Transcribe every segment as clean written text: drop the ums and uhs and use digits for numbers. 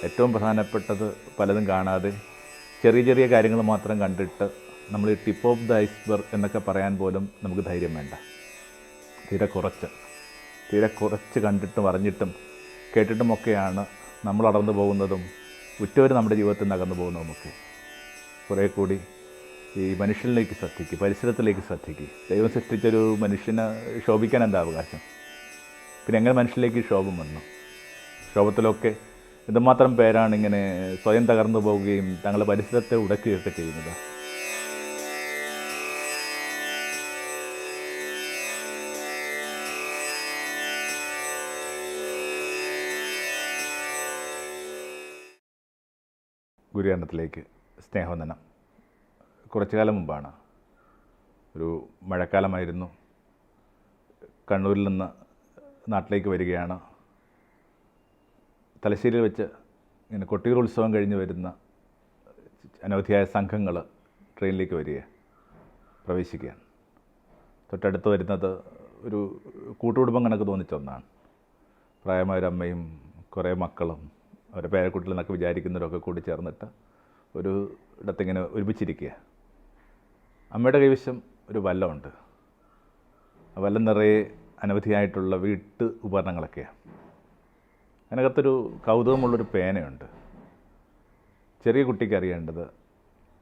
ഏറ്റവും പ്രധാനപ്പെട്ടത് പലതും കാണാതെ ചെറിയ ചെറിയ കാര്യങ്ങൾ മാത്രം കണ്ടിട്ട് നമ്മൾ ടിപ്പ് ഓഫ് ദ ഐസ്ബർഗ് എന്നൊക്കെ പറയാൻ പോലും നമുക്ക് ധൈര്യം വേണ്ട. തീരെ കുറച്ച് കണ്ടിട്ടും അറിഞ്ഞിട്ടും കേട്ടിട്ടുമൊക്കെയാണ് നമ്മൾ അടർന്നു പോകുന്നതും ഉറ്റവർ നമ്മുടെ ജീവിതത്തിൽ നിന്ന് അകന്നു പോകുന്നതുമൊക്കെ. കുറേ കൂടി ഈ മനുഷ്യനിലേക്ക് ശ്രദ്ധിക്കുക, പരിസരത്തിലേക്ക് ശ്രദ്ധിക്കുക. ദൈവം സൃഷ്ടിച്ചൊരു മനുഷ്യന് ശോഭിക്കാൻ എന്താ അവകാശം? പിന്നെ എങ്ങനെ മനുഷ്യനിലേക്ക് ശോഭം വന്നു? ശോഭത്തിലൊക്കെ എന്തുമാത്രം പേരാണ് ഇങ്ങനെ സ്വയം തകർന്നു പോവുകയും തങ്ങളുടെ പരിസരത്തെ ഉടക്കുകയൊക്കെ ചെയ്യുന്നത്. ഗുരുകരണത്തിലേക്ക് സ്നേഹവന്ദനം. കുറച്ചു കാലം മുമ്പാണ്, ഒരു മഴക്കാലമായിരുന്നു. കണ്ണൂരിൽ നിന്ന് നാട്ടിലേക്ക് വരികയാണ്. തലശ്ശേരിയിൽ വെച്ച് ഇങ്ങനെ കൊട്ടിയൂർ ഉത്സവം കഴിഞ്ഞ് വരുന്ന അനവധിയായ സംഘങ്ങൾ ട്രെയിനിലേക്ക് പ്രവേശിക്കുകയാണ്. തൊട്ടടുത്ത് വരുന്നത് ഒരു കൂട്ടുകുടുംബം കണക്ക് തോന്നിച്ച ഒന്നാണ്. പ്രായമായൊരമ്മയും കുറേ മക്കളും അവരുടെ പേരക്കുട്ടികളെന്നൊക്കെ വിചാരിക്കുന്നവരൊക്കെ കൂടി ചേർന്നിട്ട് ഒരു ഇടത്തിങ്ങനെ ഒരുമിച്ചിരിക്കുക. അമ്മയുടെ കൈവശം ഒരു വല്ലമുണ്ട്. ആ വല്ലം നിറയെ അനവധിയായിട്ടുള്ള വീട്ട് ഉപകരണങ്ങളൊക്കെയാണ്. അതിനകത്തൊരു കൗതുകമുള്ളൊരു പേനയുണ്ട്. ചെറിയ കുട്ടിക്ക് അറിയേണ്ടത്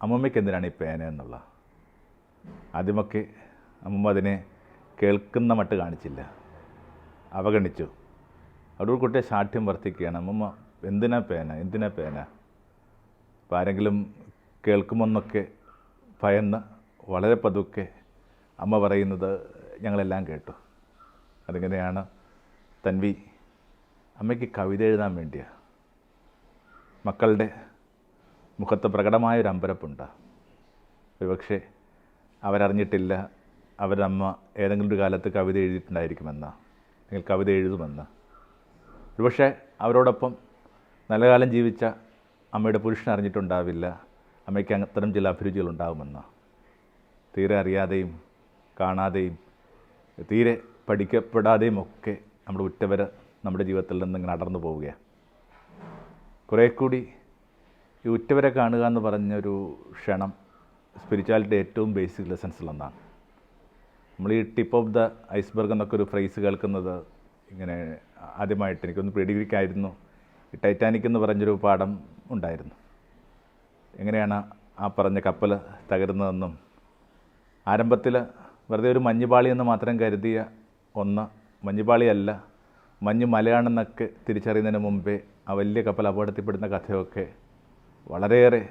അമ്മമ്മയ്ക്ക് എന്തിനാണ് ഈ പേന എന്നുള്ള. ആദ്യമൊക്കെ അമ്മമ്മ അതിനെ കേൾക്കുന്ന മട്ട് കാണിച്ചില്ല, അവഗണിച്ചു. അവിടെ കുട്ടിയെ ശാഠ്യം വർദ്ധിക്കുകയാണ്. അമ്മമ്മ എന്തിനാ പേന? അപ്പോൾ ആരെങ്കിലും കേൾക്കുമെന്നൊക്കെ ഭയന്ന് വളരെ പതുക്കെ അമ്മ പറയുന്നത് ഞങ്ങളെല്ലാം കേട്ടു. അതിങ്ങനെയാണ്, തൻവി, അമ്മയ്ക്ക് കവിത എഴുതാൻ വേണ്ടിയാണ്. മക്കളുടെ മുഖത്ത് പ്രകടമായൊരു അമ്പരപ്പുണ്ട്. ഒരുപക്ഷെ അവരറിഞ്ഞിട്ടില്ല അവരമ്മ ഏതെങ്കിലും ഒരു കാലത്ത് കവിത എഴുതിയിട്ടുണ്ടായിരിക്കുമെന്ന്, അല്ലെങ്കിൽ കവിത എഴുതുമെന്ന്. ഒരുപക്ഷെ അവരോടൊപ്പം നല്ല കാലം ജീവിച്ച അമ്മയുടെ പുരുഷൻ അറിഞ്ഞിട്ടുണ്ടാവില്ല അമ്മയ്ക്ക് അത്തരം ചില അഭിരുചികളുണ്ടാകുമെന്ന്. തീരെ അറിയാതെയും കാണാതെയും തീരെ പഠിക്കപ്പെടാതെയും ഒക്കെ നമ്മുടെ ഉറ്റവർ നമ്മുടെ ജീവിതത്തിൽ നിന്ന് ഇങ്ങനെ അടർന്നു പോവുകയാണ്. കുറേ കൂടി ഈ ഉറ്റവരെ കാണുക എന്ന് പറഞ്ഞൊരു ക്ഷണം സ്പിരിച്വാലിറ്റി ഏറ്റവും ബേസിക് ലെസൺസിലൊന്നാണ്. നമ്മൾ ഈ ടിപ്പ് ഓഫ് ദ ഐസ്ബർഗ് എന്നൊക്കെ ഒരു ഫ്രേസ് കേൾക്കുന്നത് ഇങ്ങനെ ആദ്യമായിട്ട് എനിക്കൊന്ന് പ്രീഡിഗ്രിക്കായിരുന്നു. ഈ ടൈറ്റാനിക് എന്ന് പറഞ്ഞൊരു പാഠം ഉണ്ടായിരുന്നു. എങ്ങനെയാണ് ആ പറഞ്ഞ കപ്പൽ തകരുന്നതെന്നും ആരംഭത്തിൽ വെറുതെ ഒരു മഞ്ഞുപാളി എന്ന് മാത്രം കരുതിയ ഒന്ന് മഞ്ഞുപാളിയല്ല, മഞ്ഞ് മലയാണെന്നൊക്കെ തിരിച്ചറിയുന്നതിന് മുമ്പേ ആ വലിയ കപ്പൽ അപകടത്തിൽപ്പെടുന്ന കഥയൊക്കെ വളരെയേറെ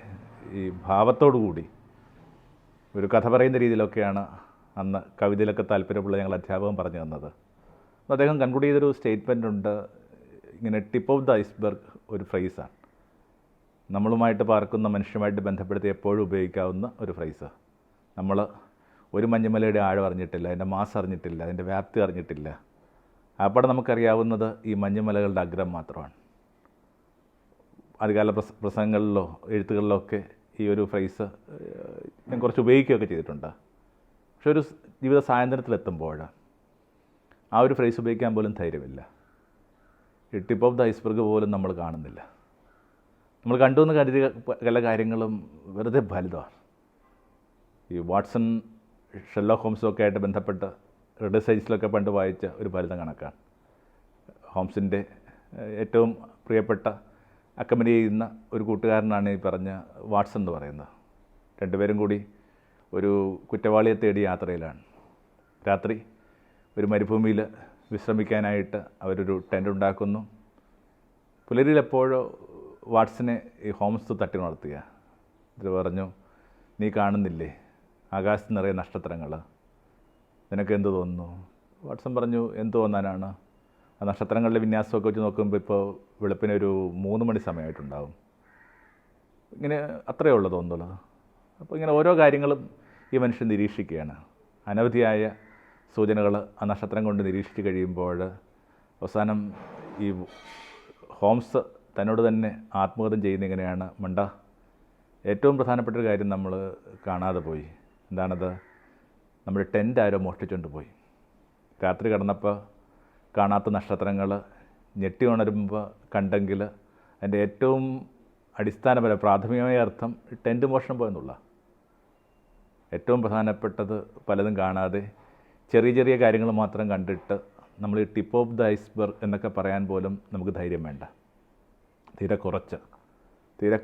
ഈ ഭാവത്തോടു കൂടി ഒരു കഥ പറയുന്ന രീതിയിലൊക്കെയാണ് അന്ന് കവിതയിലൊക്കെ താല്പര്യമുള്ള ഞങ്ങൾ അധ്യാപകൻ പറഞ്ഞു തന്നത്. അപ്പോൾ അദ്ദേഹം കൺക്ലൂഡ് ചെയ്തൊരു സ്റ്റേറ്റ്മെൻ്റ് ഉണ്ട്. ഇങ്ങനെ ടിപ്പ് ഓഫ് ദ ഐസ്ബർഗ് ഒരു ഫ്രേസാണ്. നമ്മളുമായിട്ട് പാർക്കുന്ന മനുഷ്യരുമായിട്ട് ബന്ധപ്പെടുത്തി എപ്പോഴും ഉപയോഗിക്കാവുന്ന ഒരു ഫ്രേസ്. നമ്മൾ ഒരു മഞ്ഞുമലയുടെ ആഴം അറിഞ്ഞിട്ടില്ല, അതിൻ്റെ മാസ് അറിഞ്ഞിട്ടില്ല, അതിൻ്റെ വ്യാപ്തി അറിഞ്ഞിട്ടില്ല. അപ്പോൾ നമുക്കറിയാവുന്നത് ഈ മഞ്ഞുമലകളുടെ അഗ്രം മാത്രമാണ്. ആദ്യകാല പ്രസംഗങ്ങളിലോ എഴുത്തുകളിലോ ഒക്കെ ഈ ഒരു ഫ്രേസ് ഞാൻ കുറച്ച് ഉപയോഗിക്കുകയൊക്കെ ചെയ്തിട്ടുണ്ട്. പക്ഷെ ഒരു ജീവിത സായന്ത്രത്തിലെത്തുമ്പോൾ ആ ഒരു ഫ്രേസ് ഉപയോഗിക്കാൻ പോലും ധൈര്യമില്ല. ഈ ടിപ്പ് ഓഫ് ദ ഐസ്ബർഗ് പോലും നമ്മൾ കാണുന്നില്ല. നമ്മൾ കണ്ടുവെന്ന് കരുതിയ പല കാര്യങ്ങളും വെറുതെ ഫലിതമാണ്. ഈ വാട്സൺ ഷെർലോക്ക് ഹോംസും ഒക്കെ ആയിട്ട് ബന്ധപ്പെട്ട് റെഡ് സൈസിലൊക്കെ പണ്ട് വായിച്ച ഒരു ഫലിതം കണക്കാണ്. ഹോംസിൻ്റെ ഏറ്റവും പ്രിയപ്പെട്ട അക്കമ്പനി ചെയ്യുന്ന ഒരു കൂട്ടുകാരനാണ് ഈ പറഞ്ഞ വാട്സൺ എന്ന് പറയുന്നത്. രണ്ടുപേരും കൂടി ഒരു കുറ്റവാളിയെ തേടി യാത്രയിലാണ്. രാത്രി ഒരു മരുഭൂമിയിൽ വിശ്രമിക്കാനായിട്ട് അവരൊരു ടെൻ്റ് ഉണ്ടാക്കുന്നു. പുലരിയിലെപ്പോഴോ വാട്സനെ ഈ ഹോംസ് തട്ടി ഉണർത്തുക. ഇത് പറഞ്ഞു, നീ കാണുന്നില്ലേ ആകാശത്ത് നിറയെ നക്ഷത്രങ്ങൾ, നിനക്ക് എന്ത് തോന്നുന്നു? വാട്സൺ പറഞ്ഞു, എന്ത് തോന്നാനാണ്? ആ നക്ഷത്രങ്ങളുടെ വിന്യാസമൊക്കെ വെച്ച് നോക്കുമ്പോൾ ഇപ്പോൾ വെളുപ്പിനൊരു 3 മണി സമയമായിട്ടുണ്ടാവും. ഇങ്ങനെ അത്രയേ ഉള്ളൂ തോന്നുന്നുള്ളൂ. അപ്പോൾ ഇങ്ങനെ ഓരോ കാര്യങ്ങളും ഈ മനുഷ്യൻ നിരീക്ഷിക്കുകയാണ്. അനവധിയായ സൂചനകൾ ആ നക്ഷത്രം കൊണ്ട് നിരീക്ഷിച്ച് കഴിയുമ്പോൾ അവസാനം ഈ ഹോംസ് തന്നോട് തന്നെ ആത്മഗതം ചെയ്യുന്ന ഇങ്ങനെയാണ്, മണ്ട, ഏറ്റവും പ്രധാനപ്പെട്ടൊരു കാര്യം നമ്മൾ കാണാതെ പോയി. എന്താണത്? നമ്മുടെ ടെൻ്റ് ആരോ മോഷ്ടിച്ചുകൊണ്ട് പോയി. രാത്രി കിടന്നപ്പോൾ കാണാത്ത നക്ഷത്രങ്ങൾ ഞെട്ടി ഉണരുമ്പോൾ കണ്ടെങ്കിൽ അതിൻ്റെ ഏറ്റവും അടിസ്ഥാനപര പ്രാഥമികമായ അർത്ഥം ടെൻറ്റ് മോഷണം പോയെന്നുള്ള. ഏറ്റവും പ്രധാനപ്പെട്ടത് പലതും കാണാതെ ചെറിയ ചെറിയ കാര്യങ്ങൾ മാത്രം കണ്ടിട്ട് നമ്മൾ ഈ ടിപ്പ് ഓഫ് ദ ഐസ്ബർഗ് എന്നൊക്കെ പറയാൻ പോലും നമുക്ക് ധൈര്യം വേണ്ട. തീരെ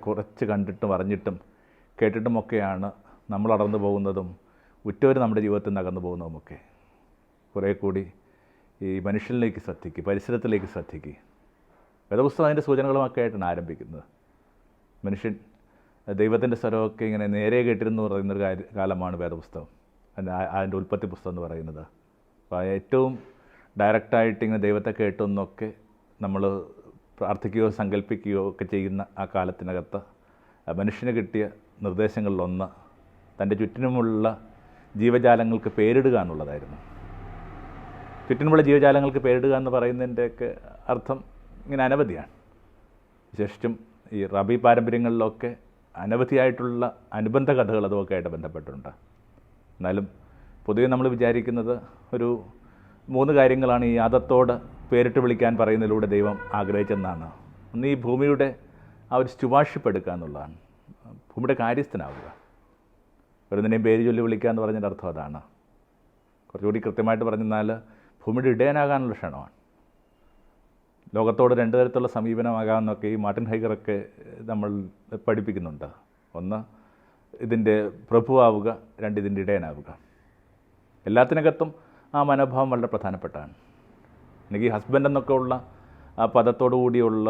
കുറച്ച് കണ്ടിട്ടും അറിഞ്ഞിട്ടും കേട്ടിട്ടുമൊക്കെയാണ് നമ്മൾ അടർന്നു പോകുന്നതും ഉറ്റവർ നമ്മുടെ ജീവിതത്തിൽ നിന്ന് അകന്നു പോകുന്നതുമൊക്കെ. കുറേ കൂടി ഈ മനുഷ്യനിലേക്ക് ശ്രദ്ധിക്കുക, പരിസരത്തിലേക്ക് ശ്രദ്ധിക്കുക. വേദപുസ്തകം അതിൻ്റെ സൂചനകളുമൊക്കെ ആയിട്ടാണ് ആരംഭിക്കുന്നത്. മനുഷ്യൻ ദൈവത്തിൻ്റെ സ്വരമൊക്കെ ഇങ്ങനെ നേരെ കേട്ടിരുന്നു പറയുന്നൊരു കാലമാണ് വേദപുസ്തകം, അതിൻ്റെ ഉൽപ്പത്തി പുസ്തകം എന്ന് പറയുന്നത്. അപ്പോൾ ഏറ്റവും ഡയറക്റ്റായിട്ട് ഇങ്ങനെ ദൈവത്തെ കേട്ടെന്നൊക്കെ നമ്മൾ പ്രാർത്ഥിക്കുകയോ സങ്കല്പിക്കുകയോ ഒക്കെ ചെയ്യുന്ന ആ കാലത്തിനകത്ത് മനുഷ്യന് കിട്ടിയ നിർദ്ദേശങ്ങളിലൊന്ന് തൻ്റെ ചുറ്റിനുമുള്ള ജീവജാലങ്ങൾക്ക് പേരിടുക എന്നുള്ളതായിരുന്നു. ചുറ്റിനുമുള്ള ജീവജാലങ്ങൾക്ക് പേരിടുക എന്ന് പറയുന്നതിൻ്റെയൊക്കെ അർത്ഥം ഇങ്ങനെ അനവധിയാണ്. വിശേഷിച്ചും ഈ റബി പാരമ്പര്യങ്ങളിലൊക്കെ അനവധിയായിട്ടുള്ള അനുബന്ധ കഥകൾ അതുമൊക്കെ ആയിട്ട് ബന്ധപ്പെട്ടിട്ടുണ്ട്. എന്നാലും പൊതുവെ നമ്മൾ വിചാരിക്കുന്നത് ഒരു 3 കാര്യങ്ങളാണ് ഈ ആദത്തോട് പേരിട്ട് വിളിക്കാൻ പറയുന്നതിലൂടെ ദൈവം ആഗ്രഹിച്ചെന്നാണ്. ഒന്ന് ഈ ഭൂമിയുടെ ആ ഒരു സ്റ്റുവാർഷിപ്പ് എടുക്കുക എന്നുള്ളതാണ്. ഭൂമിയുടെ കാര്യസ്ഥനാവുക. ഒരുതിനെയും പേര് ചൊല്ലി വിളിക്കുക എന്ന് പറഞ്ഞതിൻ്റെ അർത്ഥം അതാണ്. കുറച്ചുകൂടി കൃത്യമായിട്ട് പറഞ്ഞാൽ ഭൂമിയുടെ ഇടയനാകാനുള്ള ക്ഷണമാണ്. ലോകത്തോട് 2 തരത്തിലുള്ള സമീപനമാകാമെന്നൊക്കെ ഈ മാർട്ടിൻ ഹൈഗറൊക്കെ നമ്മൾ പഠിപ്പിക്കുന്നുണ്ട്. ഒന്ന് ഇതിൻ്റെ പ്രഭുവാവുക, 2 ഇതിൻ്റെ ഇടയനാവുക. എല്ലാത്തിനകത്തും ആ മനോഭാവം വളരെ പ്രധാനപ്പെട്ടാണ്. എനിക്ക് ഈ ഹസ്ബൻഡ് എന്നൊക്കെ ഉള്ള ആ പദത്തോടു കൂടിയുള്ള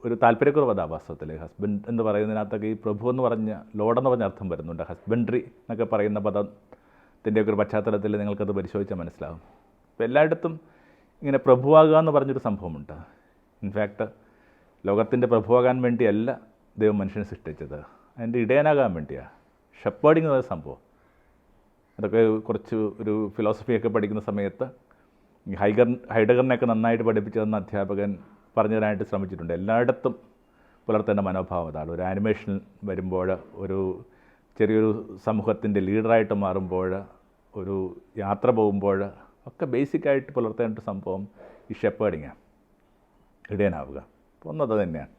ഒരു താല്പര്യക്കുറവ് അതാ വാസ്തവത്തിൽ. ഹസ്ബൻഡ് എന്ന് പറയുന്നതിനകത്തൊക്കെ ഈ പ്രഭു എന്ന് പറഞ്ഞ ലോഡെന്ന് പറഞ്ഞ അർത്ഥം വരുന്നുണ്ട്. ഹസ്ബൻഡറി എന്നൊക്കെ പറയുന്ന പദത്തിൻ്റെയൊക്കെ ഒരു പശ്ചാത്തലത്തിൽ നിങ്ങൾക്കത് പരിശോധിച്ചാൽ മനസ്സിലാവും. അപ്പോൾ എല്ലായിടത്തും ഇങ്ങനെ പ്രഭുവാകുക എന്ന് പറഞ്ഞൊരു സംഭവമുണ്ട്. ഇൻഫാക്റ്റ് ലോകത്തിൻ്റെ പ്രഭുവാകാൻ വേണ്ടിയല്ല ദൈവം മനുഷ്യനെ സൃഷ്ടിച്ചത്, അതിൻ്റെ ഇടയനാകാൻ വേണ്ടിയാണ്. ഷെപ്പേർഡിങ് എന്ന സംഭവം അതൊക്കെ കുറച്ച് ഒരു ഫിലോസഫിയൊക്കെ പഠിക്കുന്ന സമയത്ത് ഹൈഡഗറിനെയൊക്കെ നന്നായിട്ട് പഠിപ്പിച്ചു തന്ന അധ്യാപകൻ പറഞ്ഞു തരാനായിട്ട് ശ്രമിച്ചിട്ടുണ്ട്. എല്ലായിടത്തും പുലർത്തേണ്ട മനോഭാവം അതാണ്. ഒരു ആനിമേഷൻ വരുമ്പോൾ, ഒരു ചെറിയൊരു സമൂഹത്തിൻ്റെ ലീഡറായിട്ട് മാറുമ്പോൾ, ഒരു യാത്ര പോകുമ്പോൾ ഒക്കെ ബേസിക്കായിട്ട് പുലർത്തേണ്ട സംഭവം ഈ ഷെപ്പേർഡിങ്ങാണ്, ഇടയനാവുക. ഒന്നത് തന്നെയാണ്.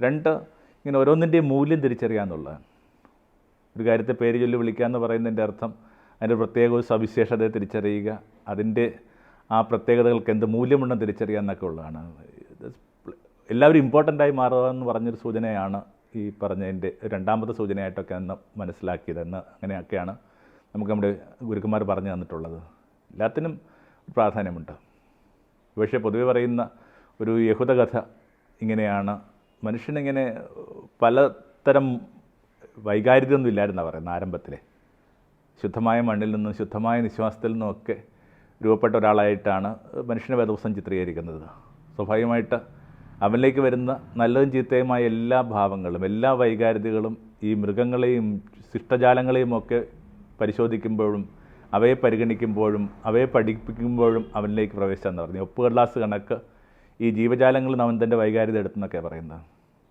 2 ഇങ്ങനെ ഓരോന്നിൻ്റെയും മൂല്യം തിരിച്ചറിയുക എന്നുള്ളതാണ്. ഒരു കാര്യത്തെ പേര് ചൊല്ലി വിളിക്കുക എന്ന് പറയുന്നതിൻ്റെ അർത്ഥം അതിൻ്റെ പ്രത്യേക ഒരു സവിശേഷതയെ തിരിച്ചറിയുക, അതിൻ്റെ ആ പ്രത്യേകതകൾക്ക് എന്ത് മൂല്യമുണ്ടെന്ന് തിരിച്ചറിയുക എന്നൊക്കെ ഉള്ളതാണ്. എല്ലാവരും ഇമ്പോർട്ടൻ്റായി മാറുക എന്ന് പറഞ്ഞൊരു സൂചനയാണ് ഈ പറഞ്ഞതിൻ്റെ 2ാമത്തെ സൂചനയായിട്ടൊക്കെ അന്ന് മനസ്സിലാക്കിയതെന്ന്. അങ്ങനെയൊക്കെയാണ് നമുക്ക് നമ്മുടെ ഗുരുക്കന്മാർ പറഞ്ഞു തന്നിട്ടുള്ളത്. എല്ലാത്തിനും പ്രാധാന്യമുണ്ട്. പക്ഷേ പൊതുവെ പറയുന്ന ഒരു യഹൂദ കഥ ഇങ്ങനെയാണ്. മനുഷ്യനിങ്ങനെ പലതരം വൈകാരികമൊന്നും ഇല്ലായിരുന്നാണ് പറയുന്നത്. ആരംഭത്തിലെ ശുദ്ധമായ മണ്ണിൽ നിന്നും ശുദ്ധമായ നിശ്വാസത്തിൽ നിന്നുമൊക്കെ രൂപപ്പെട്ട ഒരാളായിട്ടാണ് മനുഷ്യനെ വേദപുസ്തകം ചിത്രീകരിക്കുന്നത്. സ്വാഭാവികമായിട്ട് അവനിലേക്ക് വരുന്ന നല്ലതും ചീത്തയുമായ എല്ലാ ഭാവങ്ങളും, എല്ലാ വൈകാരികതകളും ഈ മൃഗങ്ങളെയും ശിഷ്ടജാലങ്ങളെയും ഒക്കെ പരിശോധിക്കുമ്പോഴും അവയെ പരിഗണിക്കുമ്പോഴും അവയെ പഠിപ്പിക്കുമ്പോഴും അവനിലേക്ക് പ്രവേശിച്ചെന്ന് പറഞ്ഞു. ഒപ്പുകടലാസ് കണക്ക് ഈ ജീവജാലങ്ങളിൽ അവൻ തൻ്റെ വൈകാരികത എടുത്തെന്നൊക്കെ പറയുന്നത്.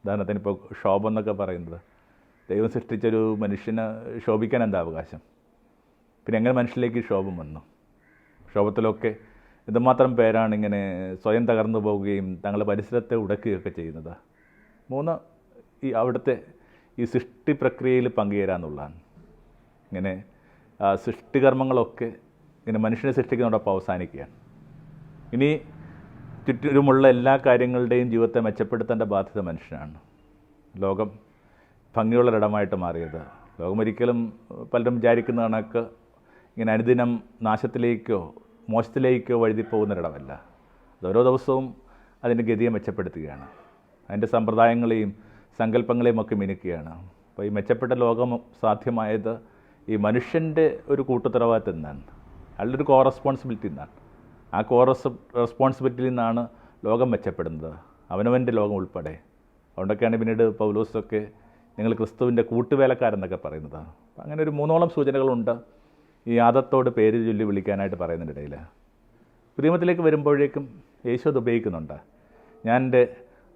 ഉദാഹരണത്തിന് ഇപ്പോൾ ശോഭം എന്നൊക്കെ പറയുന്നത്, ദൈവം സൃഷ്ടിച്ചൊരു മനുഷ്യന് ശോഭിക്കാൻ എന്താ അവകാശം? പിന്നെ എങ്ങനെ മനുഷ്യനിലേക്ക് ശോഭം വന്നു? ശോഭത്തിലൊക്കെ എന്തുമാത്രം പേരാണ് ഇങ്ങനെ സ്വയം തകർന്നു പോവുകയും തങ്ങളുടെ പരിസരത്തെ ഉടക്കുകയൊക്കെ ചെയ്യുന്നത്. 3 ഈ അവിടുത്തെ ഈ സൃഷ്ടി പ്രക്രിയയിൽ പങ്കുചേരാന്നുള്ളതാണ്. ഇങ്ങനെ സൃഷ്ടികർമ്മങ്ങളൊക്കെ ഇങ്ങനെ മനുഷ്യനെ സൃഷ്ടിക്കുന്നതോടൊപ്പം അവസാനിക്കുകയാണ്. ഇനി ചുറ്റിലുമുള്ള എല്ലാ കാര്യങ്ങളുടെയും ജീവിതത്തെ മെച്ചപ്പെടുത്തേണ്ട ബാധ്യത മനുഷ്യനാണ്. ലോകം ഭംഗിയുള്ളൊരിടമായിട്ട് മാറിയത്, ലോകം ഒരിക്കലും പലരും വിചാരിക്കുന്ന കണക്ക് ഇങ്ങനെ അനുദിനം നാശത്തിലേക്കോ മോശത്തിലേക്കോ വഴുതിപ്പോകുന്നൊരിടമല്ല. ഓരോ ദിവസവും അതിൻ്റെ ഗതിയെ മെച്ചപ്പെടുത്തുകയാണ്, അതിൻ്റെ സമ്പ്രദായങ്ങളെയും സങ്കല്പങ്ങളെയും ഒക്കെ മിനുക്കുകയാണ്. അപ്പോൾ ഈ മെച്ചപ്പെട്ട ലോകം സാധ്യമായത് ഈ മനുഷ്യൻ്റെ ഒരു കൂട്ടുത്തരവാദിത്തം നിന്നാണ്, അയാളുടെ ഒരു റെസ്പോൺസിബിലിറ്റി നിന്നാണ്. ആ റെസ്പോൺസിബിലിറ്റിയിൽ നിന്നാണ് ലോകം മെച്ചപ്പെടുന്നത്, അവനവൻ്റെ ലോകം ഉൾപ്പെടെ. അതുകൊണ്ടൊക്കെയാണ് പിന്നീട് പൗലോസൊക്കെ നിങ്ങൾ ക്രിസ്തുവിൻ്റെ കൂട്ടുവേലക്കാരെന്നൊക്കെ പറയുന്നത്. അങ്ങനെ ഒരു 3ഓളം സൂചനകളുണ്ട് ഈ ആദത്തോട് പേര് ചൊല്ലി വിളിക്കാനായിട്ട് പറയുന്നതിനിടയിൽ. പുതിയമത്തിലേക്ക് വരുമ്പോഴേക്കും യേശു അത് ഉപയോഗിക്കുന്നുണ്ട്. ഞാൻ എൻ്റെ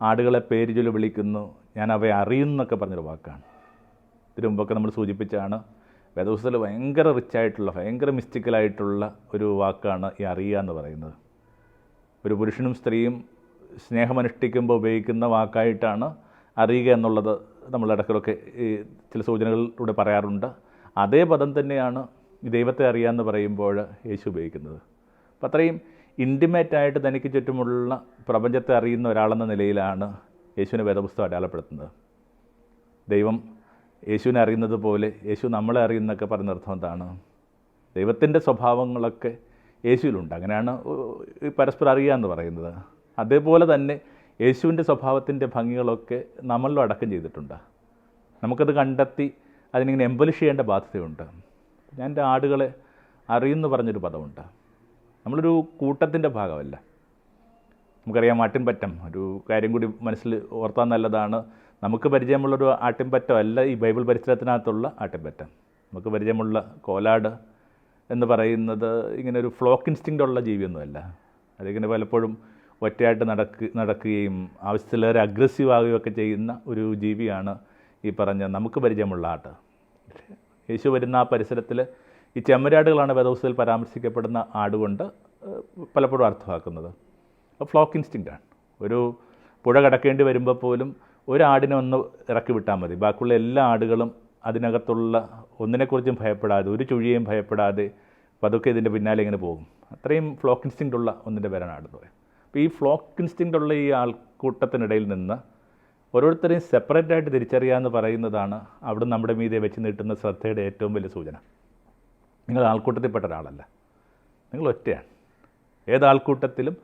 ആടുകളെ പേര് ചൊല്ലി വിളിക്കുന്നു, ഞാൻ അവയെ അറിയുന്നൊക്കെ പറഞ്ഞൊരു വാക്കാണ്. ഇതിനു മുമ്പൊക്കെ നമ്മൾ സൂചിപ്പിച്ചാണ് വേദപുസ്തകത്തിൽ ഭയങ്കര റിച്ചായിട്ടുള്ള, ഭയങ്കര മിസ്റ്റിക്കലായിട്ടുള്ള ഒരു വാക്കാണ് ഈ അറിയുക എന്ന് പറയുന്നത്. ഒരു പുരുഷനും സ്ത്രീയും സ്നേഹമനുഷ്ഠിക്കുമ്പോൾ ഉപയോഗിക്കുന്ന വാക്കായിട്ടാണ് അറിയുക എന്നുള്ളത് നമ്മൾ ഇടയ്ക്കിടയ്ക്ക് ഈ ചില സൂചനകളിലൂടെ പറയാറുണ്ട്. അതേ പദം തന്നെയാണ് ഈ ദൈവത്തെ അറിയാമെന്ന് പറയുമ്പോൾ യേശു ഉപയോഗിക്കുന്നത്. അപ്പം അത്രയും ഇൻറ്റിമേറ്റായിട്ട് തനിക്ക് ചുറ്റുമുള്ള പ്രപഞ്ചത്തെ അറിയുന്ന ഒരാളെന്ന നിലയിലാണ് യേശുവിനെ വേദപുസ്തകം അടയാളപ്പെടുത്തുന്നത്. ദൈവം യേശുവിനെ അറിയുന്നത് പോലെ യേശു നമ്മളെ അറിയുന്നൊക്കെ പറയുന്ന അർത്ഥം എന്താണ്? ദൈവത്തിൻ്റെ സ്വഭാവങ്ങളൊക്കെ യേശുവിലുണ്ട്. അങ്ങനെയാണ് ഈ പരസ്പരം അറിയുക എന്ന് പറയുന്നത്. അതേപോലെ തന്നെ യേശുവിൻ്റെ സ്വഭാവത്തിൻ്റെ ഭംഗികളൊക്കെ നമ്മളിലും അടക്കം ചെയ്തിട്ടുണ്ട്. നമുക്കത് കണ്ടെത്തി അതിനിങ്ങനെ എംബലിഷ് ചെയ്യേണ്ട ബാധ്യതയുണ്ട്. ഞാൻ എൻ്റെ ആടുകളെ അറിയുമെന്ന് പറഞ്ഞൊരു പദമുണ്ട്. നമ്മളൊരു കൂട്ടത്തിൻ്റെ ഭാഗമല്ല. നമുക്കറിയാം ആട്ടിൻപറ്റം, ഒരു കാര്യം കൂടി മനസ്സിൽ ഓർത്താൻ നല്ലതാണ്. നമുക്ക് പരിചയമുള്ളൊരു ആട്ടിൻപറ്റമല്ല ഈ ബൈബിൾ പരിസരത്തിനകത്തുള്ള ആട്ടിൻപറ്റം. നമുക്ക് പരിചയമുള്ള കോലാട് എന്ന് പറയുന്നത് ഇങ്ങനെ ഒരു ഫ്ലോക്ക് ഇൻസ്റ്റിങ്ക്റ്റ് ഉള്ള ജീവിയൊന്നുമല്ല. അതിങ്ങനെ പലപ്പോഴും ഒറ്റയായിട്ട് നടക്കുകയും ആവശ്യത്തിലേറെ അഗ്രസീവ് ആകുകയൊക്കെ ചെയ്യുന്ന ഒരു ജീവിയാണ് ഈ പറഞ്ഞ നമുക്ക് പരിചയമുള്ള ആട്ട്. യേശു വരുന്ന ആ പരിസരത്തിൽ ഈ ചെമ്മരാടുകളാണ് വേദപുസ്തകത്തിൽ പരാമർശിക്കപ്പെടുന്ന ആടുകൊണ്ട് പലപ്പോഴും അർത്ഥമാക്കുന്നത്. ഫ്ലോക്ക് ഇൻസ്റ്റിങ്ക്റ്റാണ്. ഒരു പുഴ കടക്കേണ്ടി വരുമ്പോൾ പോലും ഒരാടിനെ ഒന്ന് ഇറക്കി വിട്ടാൽ മതി, ബാക്കിയുള്ള എല്ലാ ആടുകളും അതിനകത്തുള്ള ഒന്നിനെക്കുറിച്ചും ഭയപ്പെടാതെ, ഒരു ചുഴിയെയും ഭയപ്പെടാതെ പതുക്കെ ഇതിൻ്റെ പിന്നാലെ ഇങ്ങനെ പോകും. അത്രയും ഫ്ലോക്ക് ഇൻസ്റ്റിങ്ക്റ്റ് ഉള്ള ഒന്നിൻ്റെ പേരാണ് ആടുന്നത്. അപ്പോൾ ഈ ഫ്ലോക്ക് ഇൻസ്റ്റിങ്ക്റ്റ് ഉള്ള ഈ ആൾക്കൂട്ടത്തിനിടയിൽ നിന്ന് ഓരോരുത്തരെയും സെപ്പറേറ്റായിട്ട് തിരിച്ചറിയാമെന്ന് പറയുന്നതാണ് അവിടെ നമ്മുടെ മീതെ വെച്ച് നീട്ടുന്ന ശ്രദ്ധയുടെ ഏറ്റവും വലിയ സൂചന. നിങ്ങൾ ആൾക്കൂട്ടത്തിൽപ്പെട്ട ഒരാളല്ല, നിങ്ങൾ ഒറ്റയാണ്. ഏതാൾക്കൂട്ടത്തിലും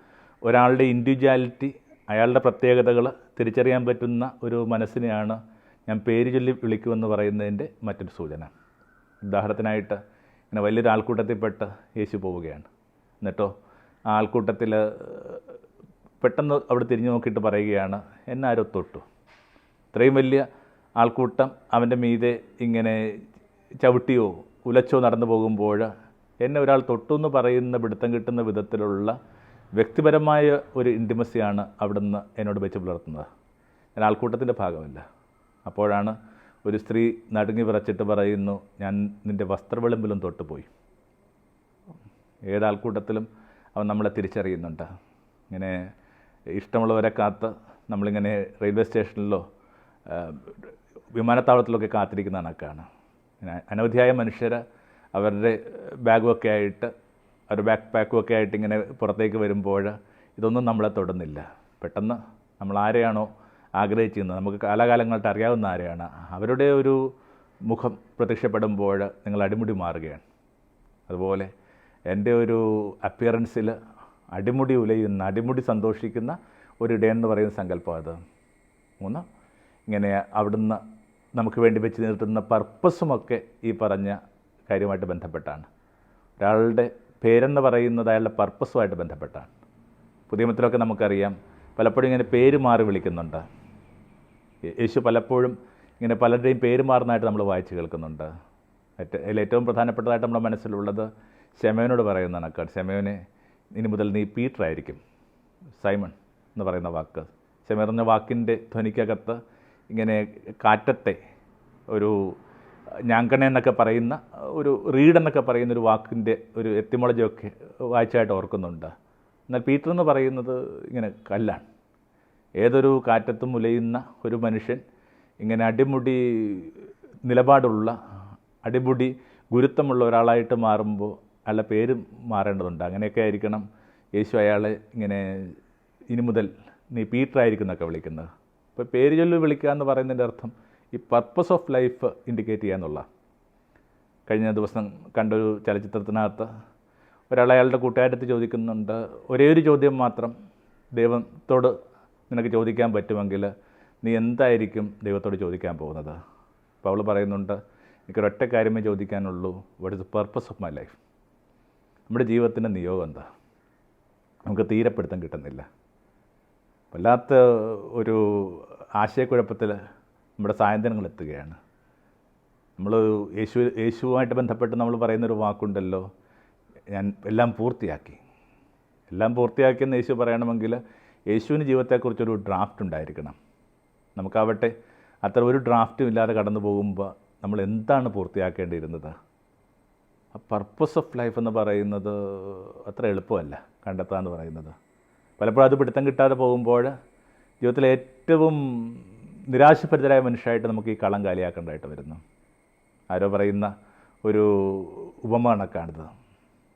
ഒരാളുടെ ഇൻഡിവിജ്വാലിറ്റി, അയാളുടെ പ്രത്യേകതകൾ തിരിച്ചറിയാൻ പറ്റുന്ന ഒരു മനസ്സിനെയാണ് ഞാൻ പേര് ചൊല്ലി വിളിക്കുമെന്ന് പറയുന്നതിൻ്റെ മറ്റൊരു സൂചന. ഉദാഹരണത്തിനായിട്ട് ഇങ്ങനെ വലിയൊരു ആൾക്കൂട്ടത്തിൽപ്പെട്ട് യേശു പോവുകയാണ്. എന്നിട്ടോ ആ ആൾക്കൂട്ടത്തിൽ പെട്ടെന്ന് അവിടെ തിരിഞ്ഞു നോക്കിയിട്ട് പറയുകയാണ്, എന്നെ ആരോ തൊട്ടു. ഇത്രയും വലിയ ആൾക്കൂട്ടം അവൻ്റെ മീതെ ഇങ്ങനെ ചവിട്ടിയോ ഉലച്ചോ നടന്നു പോകുമ്പോൾ എന്നെ ഒരാൾ തൊട്ടു എന്ന് പറയുന്ന പിടുത്തം കിട്ടുന്ന വിധത്തിലുള്ള വ്യക്തിപരമായ ഒരു ഇൻറ്റിമസിയാണ് അവിടുന്ന് എന്നോട് വെച്ച് പുലർത്തുന്നത്. ഞാൻ ആൾക്കൂട്ടത്തിൻ്റെ ഭാഗമല്ല. അപ്പോഴാണ് ഒരു സ്ത്രീ നടുങ്ങി വിറച്ചിട്ട് പറയുന്നു, ഞാൻ നിൻ്റെ വസ്ത്രവിളമ്പിലും തൊട്ടുപോയി. ഏതാൾക്കൂട്ടത്തിലും അവൻ നമ്മളെ തിരിച്ചറിയുന്നുണ്ട്. ഇങ്ങനെ ഇഷ്ടമുള്ളവരെ കാത്ത് നമ്മളിങ്ങനെ റെയിൽവേ സ്റ്റേഷനിലോ വിമാനത്താവളത്തിലൊക്കെ കാത്തിരിക്കുന്ന കണക്കാണ്. അനവധിയായ മനുഷ്യർ അവരുടെ ബാഗുമൊക്കെ ആയിട്ട്, അവരുടെ ബാക്ക് പാക്കുമൊക്കെ ആയിട്ട് ഇങ്ങനെ പുറത്തേക്ക് വരുമ്പോൾ ഇതൊന്നും നമ്മളെ തൊടുന്നില്ല. പെട്ടെന്ന് നമ്മൾ ആരെയാണോ ആഗ്രഹിച്ചിരുന്നത്, നമുക്ക് കാലാകാലങ്ങളായിട്ട് അറിയാവുന്ന ആരെയാണ്, അവരുടെ ഒരു മുഖം പ്രത്യക്ഷപ്പെടുമ്പോൾ നിങ്ങൾ അടിമുടി മാറുകയാണ്. അതുപോലെ എൻ്റെ ഒരു അപ്പിയറൻസിൽ അടിമുടി ഉലയുന്ന, അടിമുടി സന്തോഷിക്കുന്ന ഒരു ഡേ എന്ന് പറയുന്ന സങ്കല്പം അത്. 3, ഇങ്ങനെ അവിടുന്ന് നമുക്ക് വേണ്ടി വെച്ച് നിർത്തുന്ന പർപ്പസുമൊക്കെ ഈ പറഞ്ഞ കാര്യമായിട്ട് ബന്ധപ്പെട്ടാണ്. ഒരാളുടെ പേരെന്ന് പറയുന്നത് അയാളുടെ പർപ്പസുമായിട്ട് ബന്ധപ്പെട്ടാണ്. പുതിയ നിയമത്തിലൊക്കെ നമുക്കറിയാം പലപ്പോഴും ഇങ്ങനെ പേര് മാറി വിളിക്കുന്നുണ്ട്. യേശു പലപ്പോഴും ഇങ്ങനെ പലരുടെയും പേര് മാറുന്നതായിട്ട് നമ്മൾ വായിച്ച് കേൾക്കുന്നുണ്ട്. അതിൽ ഏറ്റവും പ്രധാനപ്പെട്ടതായിട്ട് നമ്മുടെ മനസ്സിലുള്ളത് ശമയോനോട് പറയുന്ന കണക്കാണ്. ശമയോനെ, ഇനി മുതൽ നീ പീറ്റർ ആയിരിക്കും, സൈമൺ എന്ന് പറയുന്ന വാക്ക്. ശമയോൻ എന്ന വാക്കിൻ്റെ ധ്വനിക്കകത്ത് ഇങ്ങനെ കാറ്റത്തെ ഒരു ഞാങ്കണ എന്നൊക്കെ പറയുന്ന ഒരു റീഡ് എന്നൊക്കെ പറയുന്ന ഒരു വാക്കിൻ്റെ ഒരു എത്തിമോളജിയൊക്കെ വായിച്ചായിട്ട് ഓർക്കുന്നുണ്ട്. എന്നാൽ പീറ്റർ എന്ന് പറയുന്നത് ഇങ്ങനെ കല്ലാണ്. ഏതൊരു കാറ്റത്തും മുലയുന്ന ഒരു മനുഷ്യൻ ഇങ്ങനെ അടിമുടി നിലപാടുള്ള, അടിമുടി ഗുരുത്വമുള്ള ഒരാളായിട്ട് മാറുമ്പോൾ അയാളുടെ പേര് മാറേണ്ടതുണ്ട്. അങ്ങനെയൊക്കെ ആയിരിക്കണം യേശു അയാളെ ഇങ്ങനെ ഇനി മുതൽ നീ പീറ്റർ ആയിരിക്കും എന്നൊക്കെ വിളിക്കുന്നത്. അപ്പോൾ പേര് ചൊല്ലി വിളിക്കുക എന്ന് പറയുന്നതിൻ്റെ അർത്ഥം ഈ പർപ്പസ് ഓഫ് ലൈഫ് ഇൻഡിക്കേറ്റ് ചെയ്യുക എന്നുള്ള. കഴിഞ്ഞ ദിവസം കണ്ടൊരു ചലച്ചിത്രത്തിനകത്ത് ഒരാൾ അയാളുടെ കൂട്ടുകാരത്ത് ചോദിക്കുന്നുണ്ട്, ഒരേ ഒരു ചോദ്യം മാത്രം ദൈവത്തോട് നിനക്ക് ചോദിക്കാൻ പറ്റുമെങ്കിൽ നീ എന്തായിരിക്കും ദൈവത്തോട് ചോദിക്കാൻ പോകുന്നത്? അപ്പോൾ അവൾ പറയുന്നുണ്ട്, എനിക്കൊരൊറ്റ കാര്യമേ ചോദിക്കാനുള്ളൂ, what is the purpose of my life? നമ്മുടെ ജീവിതത്തിൻ്റെ നിയോഗം എന്താ? നമുക്ക് തീരെപ്പിടുത്തം കിട്ടുന്നില്ല. വല്ലാത്ത ഒരു ആശയക്കുഴപ്പത്തിൽ നമ്മുടെ സായന്തനങ്ങൾ എത്തുകയാണ്. നമ്മൾ യേശുവുമായിട്ട് ബന്ധപ്പെട്ട് നമ്മൾ പറയുന്നൊരു വാക്കുണ്ടല്ലോ, ഞാൻ എല്ലാം പൂർത്തിയാക്കി. എല്ലാം പൂർത്തിയാക്കിയെന്ന് യേശു പറയണമെങ്കിൽ യേശുവിന് ജീവിതത്തെക്കുറിച്ചൊരു ഡ്രാഫ്റ്റ് ഉണ്ടായിരിക്കണം. നമുക്കാവട്ടെ അത്ര ഒരു ഡ്രാഫ്റ്റും ഇല്ലാതെ കടന്നു പോകുമ്പോൾ നമ്മൾ എന്താണ് പൂർത്തിയാക്കേണ്ടിയിരുന്നത്? ആ പർപ്പസ് ഓഫ് ലൈഫ് എന്ന് പറയുന്നത് അത്ര എളുപ്പമല്ല കണ്ടെത്താമെന്ന് പറയുന്നത്. പലപ്പോഴും അത് പിടുത്തം കിട്ടാതെ പോകുമ്പോൾ ജീവിതത്തിലെ ഏറ്റവും നിരാശഭരിതരായ മനുഷ്യരായിട്ട് നമുക്ക് ഈ കളം കാലിയാക്കേണ്ടതായിട്ട് വരുന്നു. ആരോ പറയുന്ന ഒരു ഉപമ കണക്കാണിത്.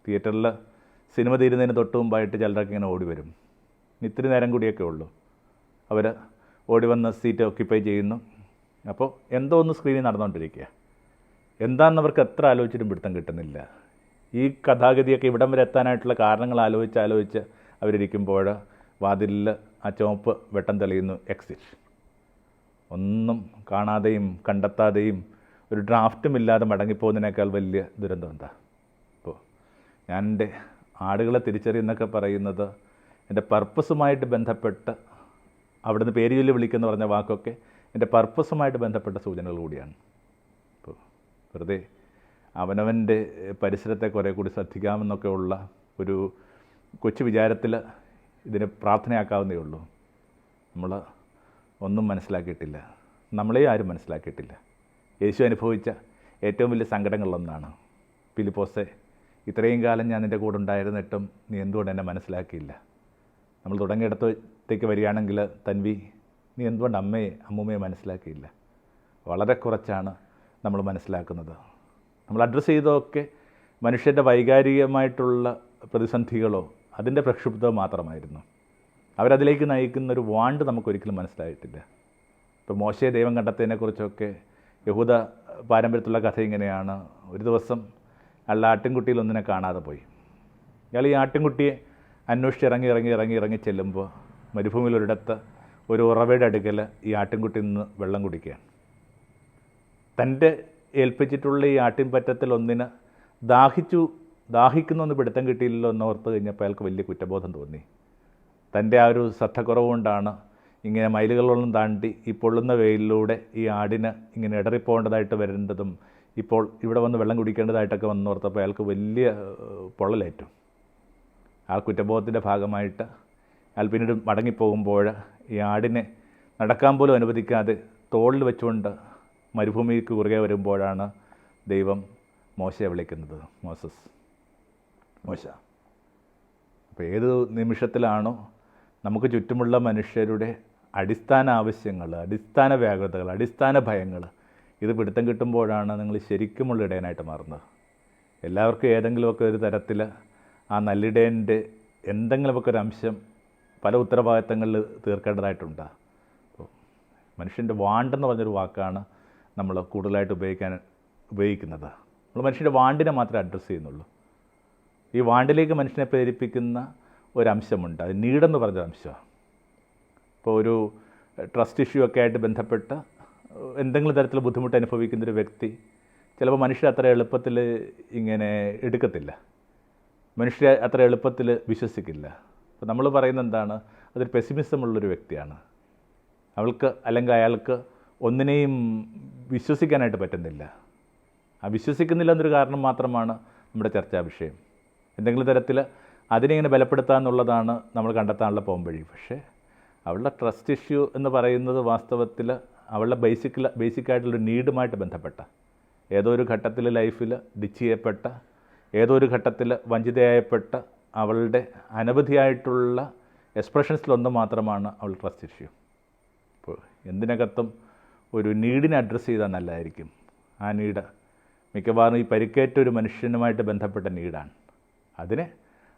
തിയേറ്ററിൽ സിനിമ തീരുന്നതിന് തൊട്ട് മുമ്പായിട്ട് ചിലരൊക്കെ ഇങ്ങനെ ഓടി വരും. ഇത്തിരി നേരം കൂടിയൊക്കെ ഉള്ളൂ. അവർ ഓടി വന്ന് സീറ്റ് ഓക്യുപ്പൈ ചെയ്യുന്നു. അപ്പോൾ എന്തോ ഒന്ന് സ്ക്രീനിൽ നടന്നുകൊണ്ടിരിക്കുക. എന്താണെന്നവർക്ക് എത്ര ആലോചിച്ചിട്ടും പിടുത്തം കിട്ടുന്നില്ല. ഈ കഥാഗതിയൊക്കെ ഇവിടം വരെ എത്താനായിട്ടുള്ള കാരണങ്ങൾ ആലോചിച്ച് അവരിയ്ക്കുമ്പോൾ വാതിലിൽ ആ ചുവപ്പ് വെട്ടം തെളിയുന്നു, എക്സിറ്റ്. ഒന്നും കാണാതെയും കണ്ടെത്താതെയും ഒരു ഡ്രാഫ്റ്റും ഇല്ലാതെ മടങ്ങിപ്പോകുന്നതിനേക്കാൾ വലിയ ദുരന്തം എന്താ? ഇപ്പോൾ ഞാൻ എൻ്റെ ആടുകളെ തിരിച്ചറിയുന്നൊക്കെ പറയുന്നത് എൻ്റെ പർപ്പസുമായിട്ട് ബന്ധപ്പെട്ട്, അവിടുന്ന് പേര് ചൊല്ലി വിളിക്കുന്ന പറഞ്ഞ വാക്കൊക്കെ എൻ്റെ പർപ്പസുമായിട്ട് ബന്ധപ്പെട്ട സൂചനകൾ കൂടിയാണ്. ഇപ്പോൾ വെറുതെ അവനവൻ്റെ പരിസരത്തെ കുറേ കൂടി ശ്രദ്ധിക്കാമെന്നൊക്കെ ഉള്ള ഒരു കൊച്ചു വിചാരത്തിൽ ഇതിനെ പ്രാർത്ഥനയാക്കാവുന്നേ ഉള്ളൂ. നമ്മൾ ഒന്നും മനസ്സിലാക്കിയിട്ടില്ല. നമ്മളെ ആരും മനസ്സിലാക്കിയിട്ടില്ല. യേശു അനുഭവിച്ച ഏറ്റവും വലിയ സങ്കടങ്ങളിലൊന്നാണ്, ഫിലിപ്പോസേ, ഇത്രയും കാലം ഞാൻ നിൻ്റെ കൂടെ ഉണ്ടായിരുന്നിട്ടും നീ എന്തുകൊണ്ട് എന്നെ മനസ്സിലാക്കിയില്ല? നമ്മൾ തുടങ്ങിയിടത്തേക്ക് വരികയാണെങ്കിൽ, തൻവി, നീ എന്തുകൊണ്ട് അമ്മൂമ്മയെ മനസ്സിലാക്കിയില്ല? വളരെ കുറച്ചാണ് നമ്മൾ മനസ്സിലാക്കുന്നത്. നമ്മൾ അഡ്രസ്സ് ചെയ്തതൊക്കെ മനുഷ്യൻ്റെ വൈകാരികമായിട്ടുള്ള പ്രതിസന്ധികളോ അതിൻ്റെ പ്രക്ഷുബ്ധമോ മാത്രമായിരുന്നു. അവരതിലേക്ക് നയിക്കുന്നൊരു വാണ്ട് നമുക്കൊരിക്കലും മനസ്സിലായിട്ടില്ല. ഇപ്പോൾ മോശയെ ദൈവം കണ്ടെത്തിയതിനെക്കുറിച്ചൊക്കെ യഹൂദ പാരമ്പര്യത്തിലുള്ള കഥ ഇങ്ങനെയാണ്. ഒരു ദിവസം അയാളുടെ ആട്ടിൻകുട്ടിയിലൊന്നിനെ കാണാതെ പോയി. ഇയാൾ ഈ ആട്ടിൻകുട്ടിയെ അന്വേഷിച്ച് ഇറങ്ങി ചെല്ലുമ്പോൾ മരുഭൂമിയിലൊരിടത്ത് ഒരു ഉറവയുടെ അടുക്കൽ ഈ ആട്ടിൻകുട്ടി നിന്ന് വെള്ളം കുടിക്കുകയാണ്. തൻ്റെ ഏൽപ്പിച്ചിട്ടുള്ള ഈ ആട്ടിൻപറ്റത്തിൽ ഒന്നിന് ദാഹിക്കുന്നൊന്ന് പിടുത്തം കിട്ടിയില്ലല്ലോ എന്നോർത്ത് കഴിഞ്ഞപ്പോൾ അയാൾക്ക് വലിയ കുറ്റബോധം തോന്നി. തൻ്റെ ആ ഒരു ശ്രദ്ധക്കുറവുകൊണ്ടാണ് ഇങ്ങനെ മൈലുകളൊന്നും താണ്ടി ഈ പൊള്ളുന്ന വെയിലിലൂടെ ഈ ആടിന് ഇങ്ങനെ ഇടറിപ്പോകേണ്ടതായിട്ട് വരേണ്ടതും ഇപ്പോൾ ഇവിടെ വന്ന് വെള്ളം കുടിക്കേണ്ടതായിട്ടൊക്കെ വന്നോർത്തപ്പോൾ അയാൾക്ക് വലിയ പൊള്ളലേറ്റു. ആ കുറ്റബോധത്തിൻ്റെ ഭാഗമായിട്ട് അയാൾ പിന്നീട് മടങ്ങിപ്പോകുമ്പോൾ ഈ ആടിനെ നടക്കാൻ പോലും അനുവദിക്കാതെ തോളിൽ വെച്ചുകൊണ്ട് മരുഭൂമിക്ക് കുറുകെ വരുമ്പോഴാണ് ദൈവം മോശയെ വിളിക്കുന്നത്, മോശ. അപ്പോൾ ഏത് നിമിഷത്തിലാണോ നമുക്ക് ചുറ്റുമുള്ള മനുഷ്യരുടെ അടിസ്ഥാന ആവശ്യങ്ങൾ, അടിസ്ഥാന വ്യാകുലതകൾ, അടിസ്ഥാന ഭയങ്ങൾ ഇത് പിടുത്തം കിട്ടുമ്പോഴാണ് നിങ്ങൾ ശരിക്കുമുള്ള ഇടയനായിട്ട് മാറുന്നത്. എല്ലാവർക്കും ഏതെങ്കിലുമൊക്കെ ഒരു തരത്തിൽ ആ നല്ലിടയൻ്റെ എന്തെങ്കിലുമൊക്കെ ഒരു അംശം പല ഉത്തരവാദിത്തങ്ങളിൽ തീർക്കേണ്ടതായിട്ടുണ്ട്. അപ്പോൾ മനുഷ്യൻ്റെ വാണ്ടെന്ന് പറഞ്ഞൊരു വാക്കാണ് നമ്മൾ കൂടുതലായിട്ട് ഉപയോഗിക്കുന്നത്. നമ്മൾ മനുഷ്യൻ്റെ വാണ്ടിനെ മാത്രമേ അഡ്രസ്സ് ചെയ്യുന്നുള്ളൂ. ഈ വാണ്ടിലേക്ക് മനുഷ്യനെ പ്രേരിപ്പിക്കുന്ന ഒരംശമുണ്ട്, അത് നീടെന്ന് പറഞ്ഞ അംശമാണ്. ഇപ്പോൾ ഒരു ട്രസ്റ്റ് ഇഷ്യൂ ഒക്കെ ആയിട്ട് ബന്ധപ്പെട്ട് എന്തെങ്കിലും തരത്തിൽ ബുദ്ധിമുട്ട് അനുഭവിക്കുന്നൊരു വ്യക്തി ചിലപ്പോൾ മനുഷ്യർ അത്ര എളുപ്പത്തിൽ ഇങ്ങനെ എടുക്കത്തില്ല, മനുഷ്യരെ അത്ര എളുപ്പത്തിൽ വിശ്വസിക്കില്ല. അപ്പോൾ നമ്മൾ പറയുന്നത് എന്താണ്? അതൊരു പെസിമിസം ഉള്ളൊരു വ്യക്തിയാണ്. അവൾക്ക് അല്ലെങ്കിൽ അയാൾക്ക് ഒന്നിനെയും വിശ്വസിക്കാനായിട്ട് പറ്റുന്നില്ല. ആ വിശ്വസിക്കുന്നില്ല എന്നൊരു കാരണം മാത്രമാണ് നമ്മുടെ ചർച്ചാ വിഷയം. എന്തെങ്കിലും തരത്തിൽ അതിനെ ഇങ്ങനെ ബലപ്പെടുത്തുക എന്നുള്ളതാണ് നമ്മൾ കണ്ടെത്താനുള്ള പോംവഴി. പക്ഷേ അവളുടെ ട്രസ്റ്റ് ഇഷ്യൂ എന്ന് പറയുന്നത് വാസ്തവത്തിൽ അവളുടെ ബേസിക്കായിട്ടുള്ളൊരു നീഡുമായിട്ട് ബന്ധപ്പെട്ട, ഏതോ ഒരു ഘട്ടത്തിൽ ലൈഫിൽ ഡിച്ച് ചെയ്യപ്പെട്ട, ഏതോ ഒരു ഘട്ടത്തിൽ വഞ്ചിതയായപ്പെട്ട അവളുടെ അനവധിയായിട്ടുള്ള എക്സ്പ്രഷൻസിലൊന്ന് മാത്രമാണ് അവൾ ട്രസ്റ്റ് ഇഷ്യൂ. ഇപ്പോൾ എന്തിനകത്തും ഒരു നീഡിനെ അഡ്രസ്സ് ചെയ്താൽ നല്ലതായിരിക്കും. ആ നീഡ് മിക്കവാറും ഈ പരിക്കേറ്റ ഒരു മനുഷ്യനുമായിട്ട് ബന്ധപ്പെട്ട നീഡാണ്. അതിനെ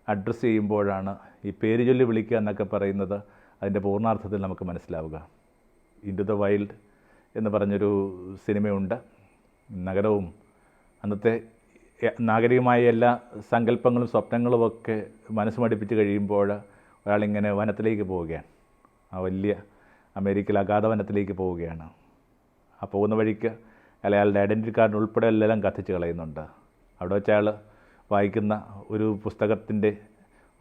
അഡ്രസ്സ് ചെയ്യുമ്പോഴാണ് ഈ പേര് ചൊല്ലി വിളിക്കുക എന്നൊക്കെ പറയുന്നത് അതിൻ്റെ പൂർണ്ണാർത്ഥത്തിൽ നമുക്ക് മനസ്സിലാവുക. ഇൻടു ദ വൈൽഡ് എന്ന് പറഞ്ഞൊരു സിനിമയുണ്ട്. നഗരവും അന്നത്തെ നാഗരികമായ എല്ലാ സങ്കല്പങ്ങളും സ്വപ്നങ്ങളുമൊക്കെ മനസ്സ് മടിപ്പിച്ച് കഴിയുമ്പോൾ ഒരാളിങ്ങനെ വനത്തിലേക്ക് പോവുകയാണ്. ആ വലിയ അമേരിക്കയിൽ അഗാധ വനത്തിലേക്ക് പോവുകയാണ്. ആ പോകുന്ന വഴിക്ക് അയാളുടെ ഐഡൻറ്റിറ്റി കാർഡ് ഉൾപ്പെടെ എല്ലാം കത്തിച്ച് കളയുന്നുണ്ട്. അവിടെ വെച്ച് അയാൾ വായിക്കുന്ന ഒരു പുസ്തകത്തിൻ്റെ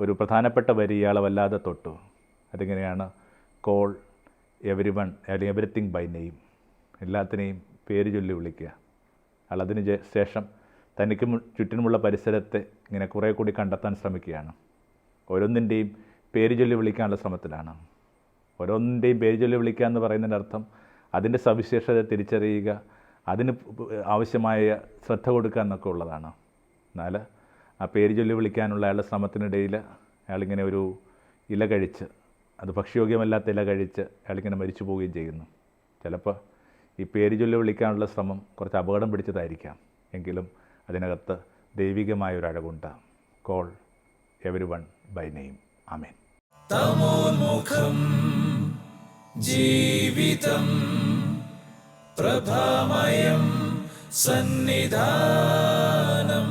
ഒരു പ്രധാനപ്പെട്ട വരി ഇയാളെ വല്ലാതെ തൊട്ടു. അതിങ്ങനെയാണ്, കോൾ എവരി വൺ അല്ലെങ്കിൽ എവരിത്തിങ് ബൈ നെയിം, എല്ലാത്തിനെയും പേര് ചൊല്ലി വിളിക്കുക. അയാൾ അതിന് ശേഷം തനിക്ക് ചുറ്റിനുമുള്ള പരിസരത്തെ ഇങ്ങനെ കുറേ കൂടി കണ്ടെത്താൻ ശ്രമിക്കുകയാണ്. ഓരോന്നിൻ്റെയും പേര് ചൊല്ലി വിളിക്കാനുള്ള ശ്രമത്തിലാണ്. ഓരോന്നിൻ്റെയും പേര് ചൊല്ലി വിളിക്കുക എന്ന് പറയുന്നതിൻ്റെ അർത്ഥം അതിൻ്റെ സവിശേഷത തിരിച്ചറിയുക, അതിന് ആവശ്യമായ ശ്രദ്ധ കൊടുക്കുക എന്നൊക്കെ ഉള്ളതാണ്. എന്നാൽ ആ പേര് ചൊല്ലി വിളിക്കാനുള്ള അയാളുടെ ശ്രമത്തിനിടയിൽ അയാളിങ്ങനെ ഒരു ഇല കഴിച്ച്, അത് ഭക്ഷ്യയോഗ്യമല്ലാത്ത ഇല കഴിച്ച് അയാളിങ്ങനെ മരിച്ചു പോവുകയും ചെയ്യുന്നു. ചിലപ്പോൾ ഈ പേര് ചൊല്ലി വിളിക്കാനുള്ള ശ്രമം കുറച്ച് അപകടം പിടിച്ചതായിരിക്കാം, എങ്കിലും അതിനകത്ത് ദൈവികമായൊരഴകുണ്ട്. Call every one by name. ആമേൻ. തമോന്മുഖം ജീവിതം പ്രഭാമയം സന്നിധാനം